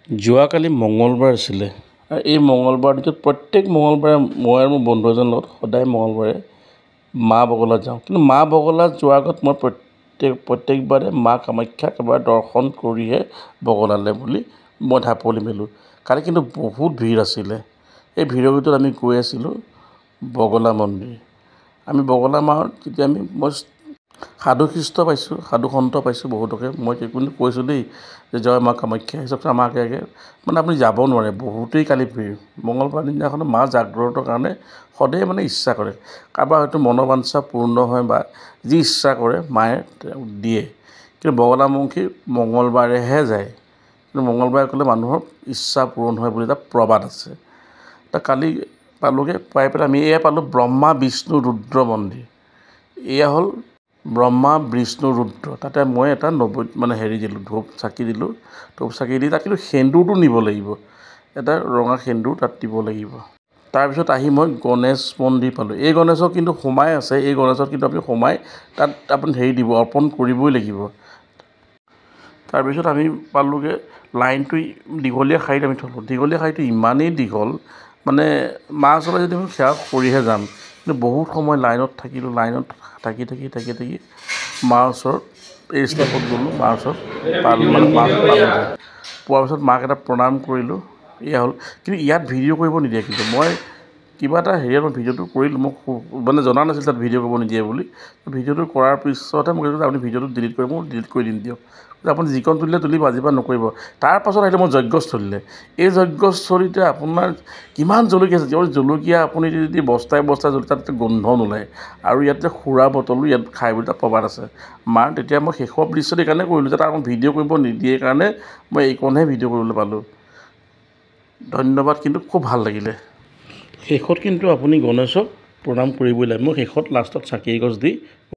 যোৱাকালি মঙলবাৰ আছিলে আৰু এই মঙলবাৰটোত প্ৰত্যেক মঙলবাৰে মই আৰু মোৰ বন্ধু এজনৰ লগত সদায় মঙলবাৰে মা বগলাত যাওঁ। কিন্তু মা বগলাত যোৱাৰ আগত মই প্ৰত্যেকবাৰে মা কামাখ্যাক এবাৰ দৰ্শন কৰিহে বগলালৈ বুলি মই ঢাপলি মেলোঁ। কালি কিন্তু বহুত ভিৰ আছিলে। এই ভিৰৰ ভিতৰত আমি গৈ আছিলোঁ বগলা মন্দিৰ। আমি বগলা মাৰ তেতিয়া মই সাধু খ্ৰীষ্ট পাইছোঁ, সাধু সন্ত পাইছোঁ বহুতকে। মই কিন্তু কৈছোঁ দেই যে জয় মা কামাখ্যা হিচাপে আমাৰ আগে মানে আপুনি যাব নোৱাৰে, বহুতেই কালি ভিৰ। মঙলবাৰ দিনাখন মা জাগ্ৰতৰ কাৰণে সদায় মানে ইচ্ছা কৰে, কাৰোবাৰ হয়তো মনোবাঞ্ছা পূৰ্ণ হয় বা যি ইচ্ছা কৰে মায়ে দিয়ে। কিন্তু বগলামুখী মঙলবাৰেহে যায়, কিন্তু মঙলবাৰে গ'লে মানুহৰ ইচ্ছা পূৰণ হয় বুলি এটা প্ৰবাদ আছে। কালি পালোঁগৈ, পাই পেলাই আমি এয়া পালোঁ ব্ৰহ্মা বিষ্ণু ৰুদ্ৰ মন্দিৰ। এয়া হ'ল ব্ৰহ্মা বিষ্ণু ৰুদ্ৰ। তাতে মই এটা দিলোঁ, ধূপ চাকি দিলোঁ। ধূপ চাকি দি তাত কিন্তু সেন্দুৰটো নিব লাগিব, এটা ৰঙা সেন্দুৰ তাত দিব লাগিব। তাৰপিছত আহি মই গণেশ মন্দিৰ পালোঁ। এই গণেশক কিন্তু সোমাই আছে, এই গণেশত কিন্তু আপুনি সোমাই তাত আপুনি দিব, অৰ্পণ কৰিবই লাগিব। তাৰপিছত আমি পালোঁগৈ লাইনটো দীঘলীয়া শাৰীত আমি থ'লোঁ। দীঘলীয়া শাৰীটো ইমানেই দীঘল মানে মা ওচৰলৈ যদি আমি সেৱা কৰিহে যাম, কিন্তু বহুত সময় লাইনত থাকিলোঁ। লাইনত থাকি মাৰ ওচৰত এই ষ্টেপত গ'লোঁ, মাৰ ওচৰত পালোঁগৈ। পোৱাৰ পিছত মাক এটা প্ৰণাম কৰিলোঁ। এয়া হ'ল, কিন্তু ইয়াত ভিডিঅ' কৰিব নিদিয়ে। কিন্তু মই কিবা এটা মই ভিডিঅ'টো কৰিলোঁ, মোক মানে জনা নাছিলোঁ তাত ভিডিঅ' কৰিব নিদিয়ে বুলি। ভিডিঅ'টো কৰাৰ পিছতহে মোক কৈছোঁ আপুনি ভিডিঅ'টো ডিলিট কৰিব, মই ডিলিট কৰি দিম দিয়ক। আপুনি যিকণ তুলিলে তুলিব, আজিৰ পৰা নকৰিব। তাৰপাছত আহিলে মই যজ্ঞস্থলীলৈ। এই যজ্ঞস্থলীতে আপোনাৰ কিমান জলকীয়া আছে, জলকীয়া আপুনি যদি বস্তাই জলকীয়া তাতে গোন্ধ নোলায়। আৰু ইয়াতে সুৰা বটলো ইয়াত খাই বুলি এটা প্ৰবাদ আছে। মাৰ তেতিয়া মই শেষৰ দৃশ্যটো এইকাৰণে কৰিলোঁ যে তাত মই ভিডিঅ' কৰিব নিদিয়ে কাৰণে মই এইকণহে ভিডিঅ' কৰিবলৈ পালোঁ। ধন্যবাদ, কিন্তু খুব ভাল লাগিলে। শেষত কিন্তু আপুনি গণেশক প্ৰণাম কৰিবই লাগে। মই শেষত লাষ্টত চাকি এগছ দি